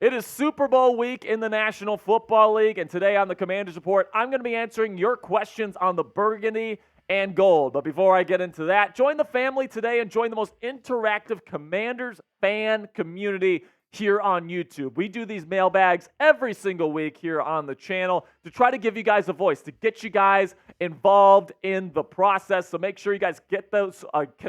It is Super Bowl week in the National Football League, and today on the Commanders Report, I'm going to be answering your questions on the burgundy and gold. But before I get into that, join the family today and join the most interactive Commanders fan community here on YouTube. We do these mailbags every single week here on the channel to try to give you guys a voice, to get you guys involved in the process. So make sure you guys get those,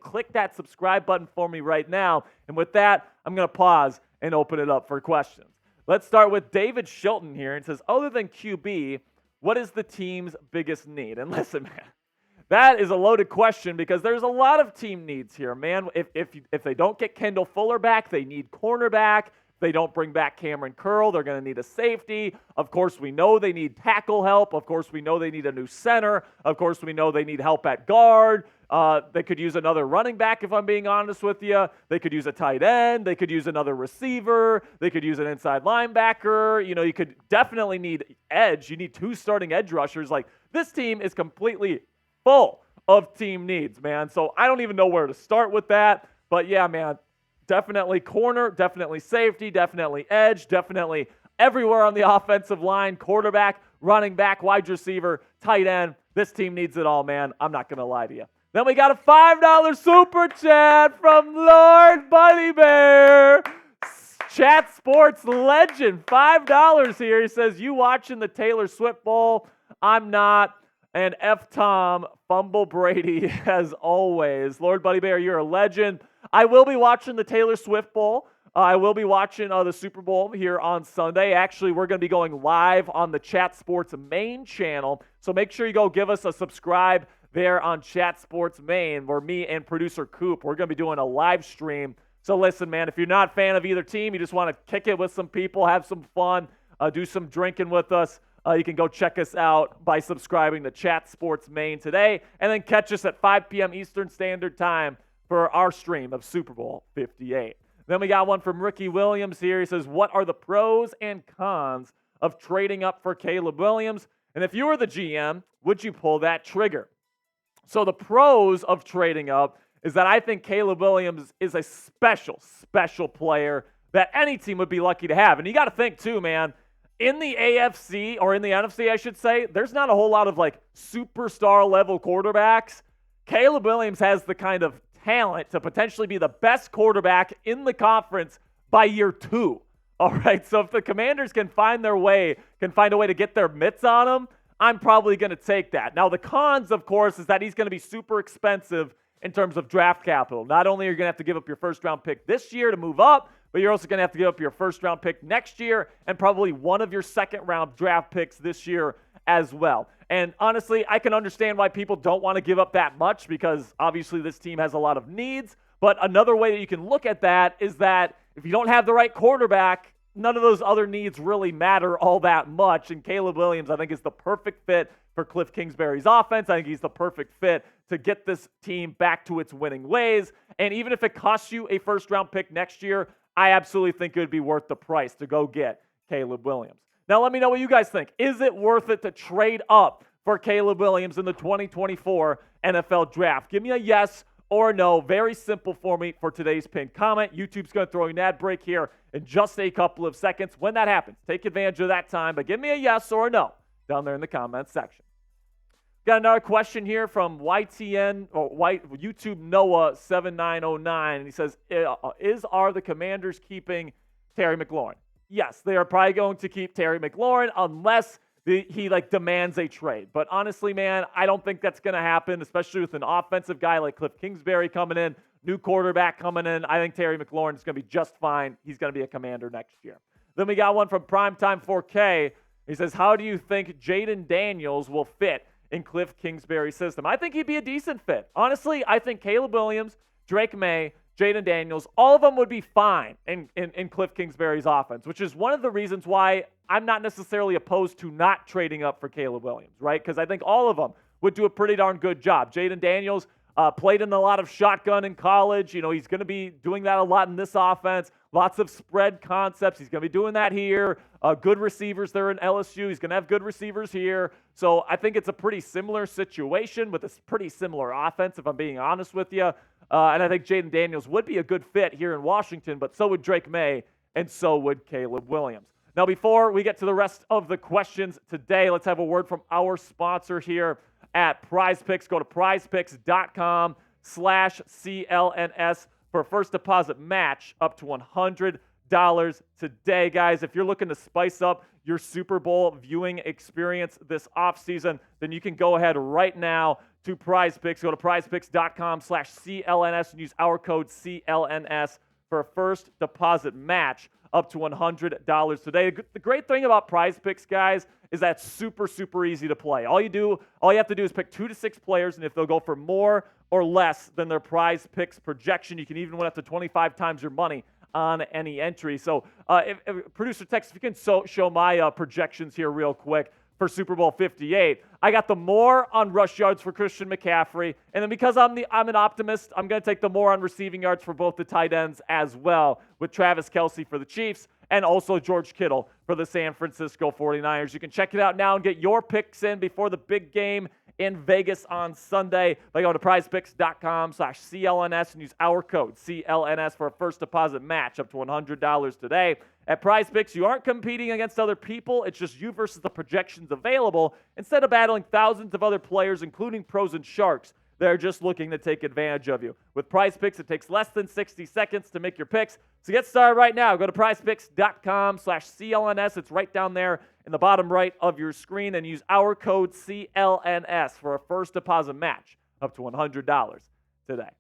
click that subscribe button for me right now. And with that, I'm going to pause and open it up for questions. Let's start with David Shilton here. And says, other than QB, what is the team's biggest need? And listen, man, that is a loaded question because there's a lot of team needs here, man. If they don't get Kendall Fuller back, they need cornerback. If they don't bring back Cameron Curl, they're going to need a safety. Of course, we know they need tackle help. Of course, we know they need a new center. Of course, we know they need help at guard. They could use another running back, if I'm being honest with you. They could use a tight end. They could use another receiver. They could use an inside linebacker. You know, you could definitely need edge. You need 2 starting edge rushers. Like, this team is completely full of team needs, man. So I don't even know where to start with that. But yeah, man, definitely corner, definitely safety, definitely edge, definitely everywhere on the offensive line, quarterback, running back, wide receiver, tight end. This team needs it all, man. I'm not going to lie to you. Then we got a $5 super chat from Lord Buddy Bear. Chat Sports legend, $5 here. He says, you watching the Taylor Swift Bowl? I'm not. And F. Tom, Fumble Brady, as always. Lord Buddy Bear, you're a legend. I will be watching the Taylor Swift Bowl. I will be watching the Super Bowl here on Sunday. Actually, we're going to be going live on the Chat Sports main channel. So make sure you go give us a subscribe there on Chat Sports Main, where me and producer Coop, we're going to be doing a live stream. So listen, man, if you're not a fan of either team, you just want to kick it with some people, have some fun, do some drinking with us, you can go check us out by subscribing to Chat Sports Main today, and then catch us at 5 p.m. Eastern Standard Time for our stream of Super Bowl 58. Then we got one from Ricky Williams here. He says, what are the pros and cons of trading up for Caleb Williams? And if you were the GM, would you pull that trigger? So the pros of trading up is that I think Caleb Williams is a special, special player that any team would be lucky to have. And you got to think too, man, in the AFC, or in the NFC, I should say, there's not a whole lot of like superstar level quarterbacks. Caleb Williams has the kind of talent to potentially be the best quarterback in the conference by year 2. All right, so if the Commanders can find a way to get their mitts on him, I'm probably going to take that. Now, the cons, of course, is that he's going to be super expensive in terms of draft capital. Not only are you going to have to give up your first-round pick this year to move up, but you're also going to have to give up your first-round pick next year and probably one of your second-round draft picks this year as well. And honestly, I can understand why people don't want to give up that much because obviously this team has a lot of needs. But another way that you can look at that is that if you don't have the right quarterback, none of those other needs really matter all that much. And Caleb Williams, I think, is the perfect fit for Kliff Kingsbury's offense. I think he's the perfect fit to get this team back to its winning ways. And even if it costs you a first-round pick next year, I absolutely think it would be worth the price to go get Caleb Williams. Now, let me know what you guys think. Is it worth it to trade up for Caleb Williams in the 2024 NFL Draft? Give me a yes or no. Very simple for me for today's pinned comment. YouTube's going to throw you an ad break here in just a couple of seconds. When that happens, take advantage of that time, but give me a yes or a no down there in the comments section. Got another question here from YouTube Noah 7909, and he says, are the Commanders keeping Terry McLaurin? Yes, they are probably going to keep Terry McLaurin unless he demands a trade. But honestly, man, I don't think that's going to happen, especially with an offensive guy like Kliff Kingsbury coming in, new quarterback coming in. I think Terry McLaurin is going to be just fine. He's going to be a Commander next year. Then we got one from Primetime 4K. He says, how do you think Jayden Daniels will fit in Kliff Kingsbury's system? I think he'd be a decent fit. Honestly, I think Caleb Williams, Drake May, Jayden Daniels, all of them would be fine in Kliff Kingsbury's offense, which is one of the reasons why I'm not necessarily opposed to not trading up for Caleb Williams, right? Because I think all of them would do a pretty darn good job. Jayden Daniels, Played in a lot of shotgun in college. He's going to be doing that a lot in this offense. Lots of spread concepts. He's going to be doing that here. Good receivers there in LSU. He's going to have good receivers here. So I think it's a pretty similar situation with a pretty similar offense, if I'm being honest with you. And I think Jayden Daniels would be a good fit here in Washington, but so would Drake May, and so would Caleb Williams. Now, before we get to the rest of the questions today, let's have a word from our sponsor here at Prize Picks. Go to prizepicks.com/CLNS for a first deposit match up to $100 today. Guys, if you're looking to spice up your Super Bowl viewing experience this offseason, then you can go ahead right now to Prize Picks. Go to prizepicks.com/CLNS and use our code CLNS for a first deposit match up to $100 today. The great thing about Prize Picks, guys, is that super, super easy to play. All you have to do is pick 2 to 6 players, and if they'll go for more or less than their Prize Picks projection, you can even win up to 25 times your money on any entry. So, if producer Tex, if you can show my projections here real quick for Super Bowl 58. I got the more on rush yards for Christian McCaffrey, and then because I'm an optimist, I'm going to take the more on receiving yards for both the tight ends as well, with Travis Kelce for the Chiefs and also George Kittle for the San Francisco 49ers. You can check it out now and get your picks in before the big game in Vegas on Sunday by going to prizepicks.com/CLNS and use our code CLNS for a first deposit match up to $100 today. At Prize Picks, you aren't competing against other people. It's just you versus the projections available. Instead of battling thousands of other players, including pros and sharks, they're just looking to take advantage of you. With Prize Picks, it takes less than 60 seconds to make your picks. So get started right now. Go to prizepicks.com/CLNS. It's right down there in the bottom right of your screen, and use our code CLNS for a first deposit match up to $100 today.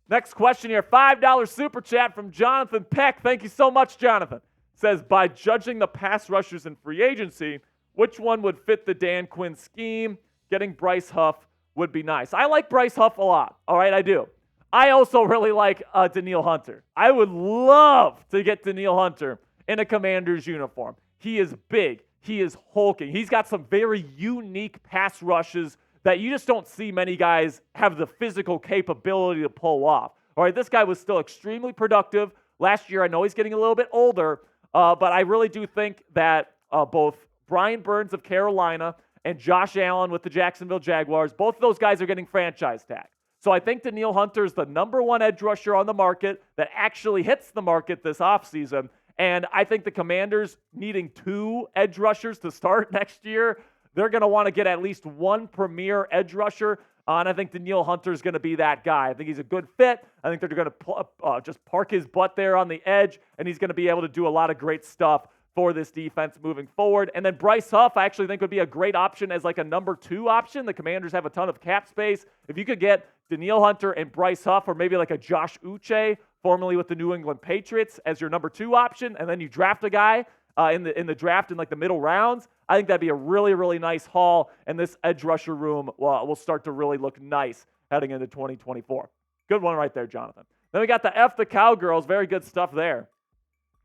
Next question here, $5 super chat from Jonathan Peck. Thank you so much, Jonathan. Says, by judging the pass rushers in free agency, which one would fit the Dan Quinn scheme? Getting Bryce Huff would be nice. I like Bryce Huff a lot. All right, I do. I also really like Danielle Hunter. I would love to get Danielle Hunter in a Commander's uniform. He is big. He is hulking. He's got some very unique pass rushes that you just don't see many guys have the physical capability to pull off. All right, this guy was still extremely productive last year. I know he's getting a little bit older, but I really do think that both Brian Burns of Carolina and Josh Allen with the Jacksonville Jaguars, both of those guys are getting franchise tag. So I think Danielle Hunter is the number one edge rusher on the market that actually hits the market this offseason. And I think the Commanders needing 2 edge rushers to start next year, they're going to want to get at least one premier edge rusher. And I think Danielle Hunter is going to be that guy. I think he's a good fit. I think they're going to just park his butt there on the edge, and he's going to be able to do a lot of great stuff for this defense moving forward. And then Bryce Huff, I actually think would be a great option as like a number 2 option. The Commanders have a ton of cap space. If you could get Danielle Hunter and Bryce Huff, or maybe like a Josh Uche, formerly with the New England Patriots, as your number 2 option, and then you draft a guy in the draft in like the middle rounds, I think that'd be a really, really nice haul, and this edge rusher room will start to really look nice heading into 2024. Good one right there, Jonathan. Then we got the F the Cowgirls. Very good stuff there.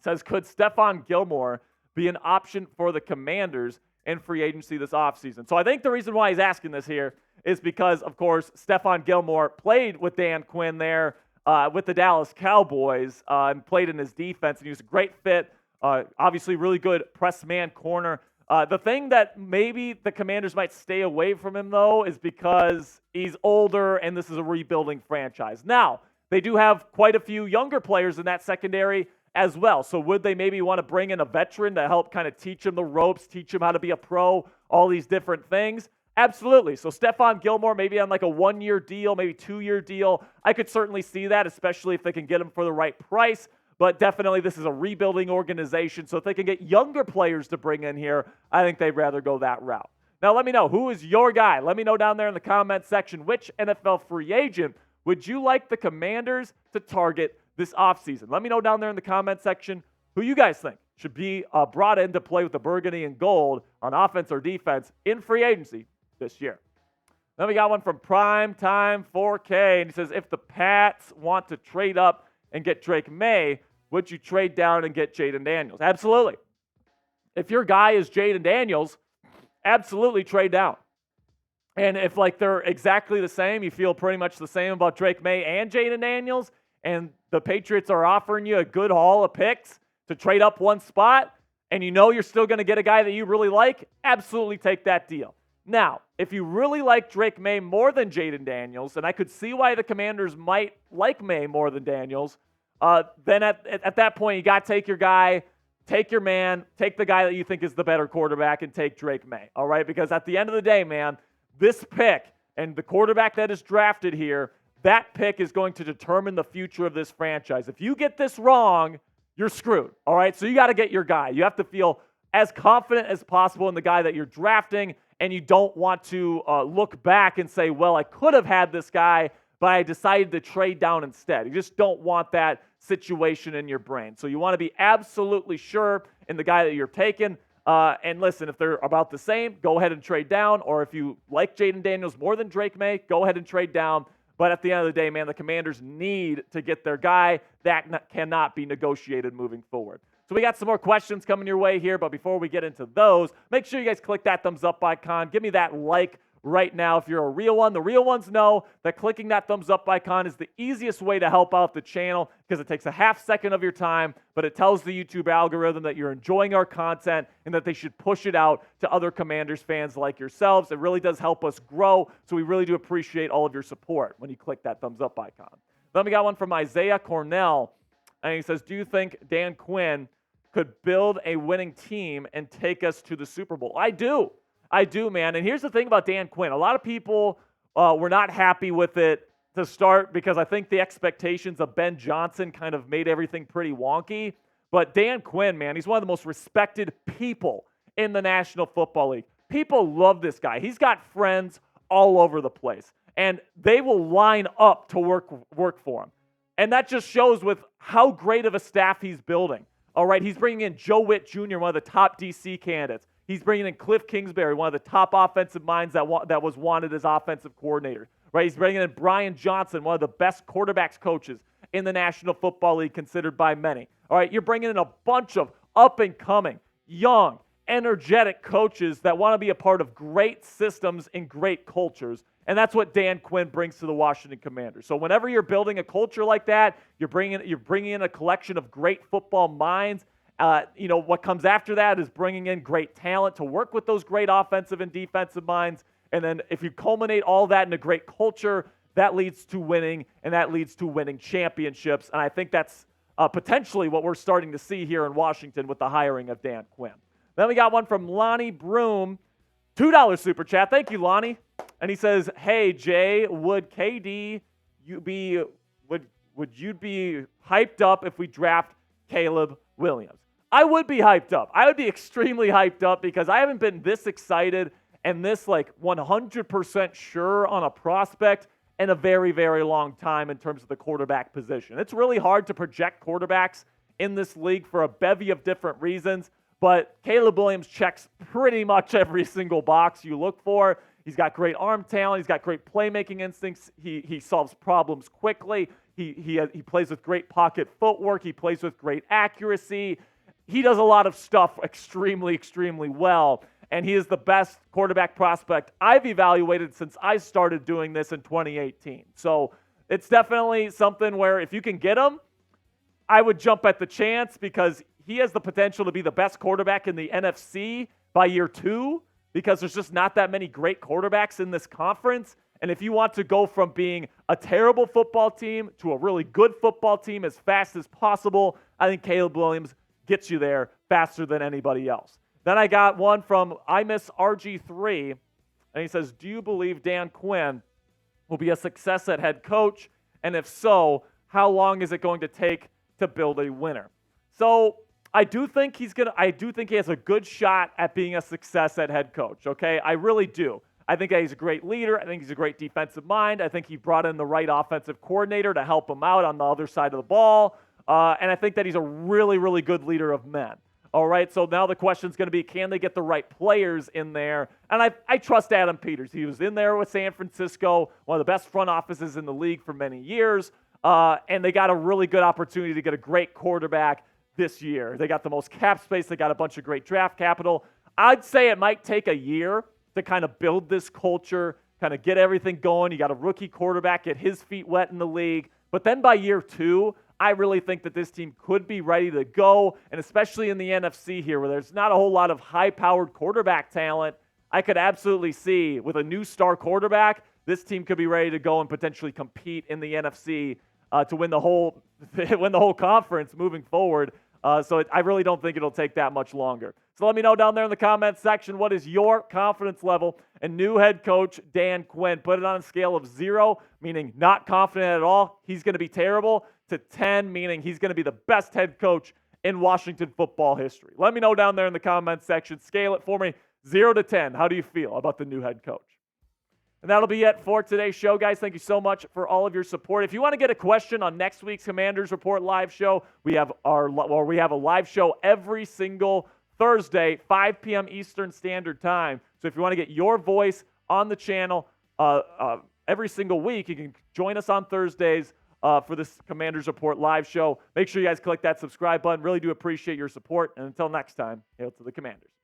Says, could Stefon Gilmore be an option for the Commanders in free agency this offseason? So I think the reason why he's asking this here is because, of course, Stefon Gilmore played with Dan Quinn there with the Dallas Cowboys and played in his defense, and he was a great fit. Obviously, really good press man corner. The thing that maybe the Commanders might stay away from him, though, is because he's older and this is a rebuilding franchise. Now, they do have quite a few younger players in that secondary as well. So would they maybe want to bring in a veteran to help kind of teach him the ropes, teach him how to be a pro, all these different things? Absolutely. So Stefon Gilmore, maybe on like a 1-year deal, maybe 2-year deal. I could certainly see that, especially if they can get him for the right price. But definitely this is a rebuilding organization. So if they can get younger players to bring in here, I think they'd rather go that route. Now let me know, who is your guy? Let me know down there in the comment section, which NFL free agent would you like the Commanders to target this offseason? Let me know down there in the comment section who you guys think should be brought in to play with the burgundy and gold on offense or defense in free agency this year. Then we got one from Primetime 4K, and he says, if the Pats want to trade up and get Drake May, would you trade down and get Jayden Daniels? Absolutely. If your guy is Jayden Daniels, absolutely trade down. And if like they're exactly the same, you feel pretty much the same about Drake May and Jayden Daniels, and the Patriots are offering you a good haul of picks to trade up one spot, and you know you're still going to get a guy that you really like, absolutely take that deal. Now, if you really like Drake May more than Jayden Daniels, and I could see why the Commanders might like May more than Daniels, then at that point, you got to take your guy, take your man, take the guy that you think is the better quarterback, and take Drake May, all right? Because at the end of the day, man, this pick and the quarterback that is drafted here, that pick is going to determine the future of this franchise. If you get this wrong, you're screwed, all right? So you got to get your guy. You have to feel as confident as possible in the guy that you're drafting, and you don't want to look back and say, well, I could have had this guy, but I decided to trade down instead. You just don't want that situation in your brain. So you want to be absolutely sure in the guy that you're taking. And listen, if they're about the same, go ahead and trade down. Or if you like Jayden Daniels more than Drake May, go ahead and trade down. But at the end of the day, man, the Commanders need to get their guy. That cannot be negotiated moving forward. So we got some more questions coming your way here, but before we get into those, make sure you guys click that thumbs up icon. Give me that like right now if you're a real one. The real ones know that clicking that thumbs up icon is the easiest way to help out the channel because it takes a half second of your time, but it tells the YouTube algorithm that you're enjoying our content and that they should push it out to other Commanders fans like yourselves. It really does help us grow, so we really do appreciate all of your support when you click that thumbs up icon. Then we got one from Isaiah Cornell, and he says, do you think Dan Quinn could build a winning team and take us to the Super Bowl? I do, man. And here's the thing about Dan Quinn. A lot of people were not happy with it to start because I think the expectations of Ben Johnson kind of made everything pretty wonky. But Dan Quinn, man, he's one of the most respected people in the National Football League. People love this guy. He's got friends all over the place, and they will line up to work for him. And that just shows with how great of a staff he's building. All right, he's bringing in Joe Witt Jr., one of the top DC candidates. He's bringing in Kliff Kingsbury, one of the top offensive minds that was wanted as offensive coordinator. Right, he's bringing in Brian Johnson, one of the best quarterbacks coaches in the National Football League, considered by many. All right, you're bringing in a bunch of up-and-coming, young, energetic coaches that want to be a part of great systems and great cultures. And that's what Dan Quinn brings to the Washington Commanders. So whenever you're building a culture like that, you're bringing in a collection of great football minds. What comes after that is bringing in great talent to work with those great offensive and defensive minds. And then if you culminate all that in a great culture, that leads to winning, and that leads to winning championships. And I think that's potentially what we're starting to see here in Washington with the hiring of Dan Quinn. Then we got one from Lonnie Broom, $2 super chat. Thank you, Lonnie. And he says, "Hey Jay, would KD you be hyped up if we draft Caleb Williams?" I would be hyped up. I would be extremely hyped up because I haven't been this excited and this 100% sure on a prospect in a very, very long time in terms of the quarterback position. It's really hard to project quarterbacks in this league for a bevy of different reasons, but Caleb Williams checks pretty much every single box you look for. He's got great arm talent. He's got great playmaking instincts. He solves problems quickly. He plays with great pocket footwork. He plays with great accuracy. He does a lot of stuff extremely, extremely well. And he is the best quarterback prospect I've evaluated since I started doing this in 2018. So it's definitely something where if you can get him, I would jump at the chance because he has the potential to be the best quarterback in the NFC by year 2 because there's just not that many great quarterbacks in this conference. And if you want to go from being a terrible football team to a really good football team as fast as possible, I think Caleb Williams gets you there faster than anybody else. Then I got one from I Miss RG3, and he says, do you believe Dan Quinn will be a success at head coach? And if so, how long is it going to take to build a winner? So I do think he has a good shot at being a success at head coach, okay? I really do. I think that he's a great leader. I think he's a great defensive mind. I think he brought in the right offensive coordinator to help him out on the other side of the ball. And I think that he's a really, really good leader of men. All right, so now the question is going to be, can they get the right players in there? And I trust Adam Peters. He was in there with San Francisco, one of the best front offices in the league for many years. And they got a really good opportunity to get a great quarterback this year. They got the most cap space. They got a bunch of great draft capital. I'd say it might take a year to kind of build this culture, kind of get everything going. You got a rookie quarterback, get his feet wet in the league. But then by year 2, I really think that this team could be ready to go, and especially in the NFC here where there's not a whole lot of high-powered quarterback talent, I could absolutely see with a new star quarterback, this team could be ready to go and potentially compete in the NFC to win the whole conference moving forward. So I really don't think it'll take that much longer. So let me know down there in the comments section, what is your confidence level in new head coach Dan Quinn? Put it on a scale of 0, meaning not confident at all, he's going to be terrible, to 10, meaning he's going to be the best head coach in Washington football history. Let me know down there in the comments section. Scale it for me, 0 to 10. How do you feel about the new head coach? And that'll be it for today's show, guys. Thank you so much for all of your support. If you want to get a question on next week's Commanders Report live show, we have a live show every single Thursday, 5 p.m. Eastern Standard Time. So if you want to get your voice on the channel every single week, you can join us on Thursdays for this Commanders Report live show. Make sure you guys click that subscribe button. Really do appreciate your support. And until next time, hail to the Commanders.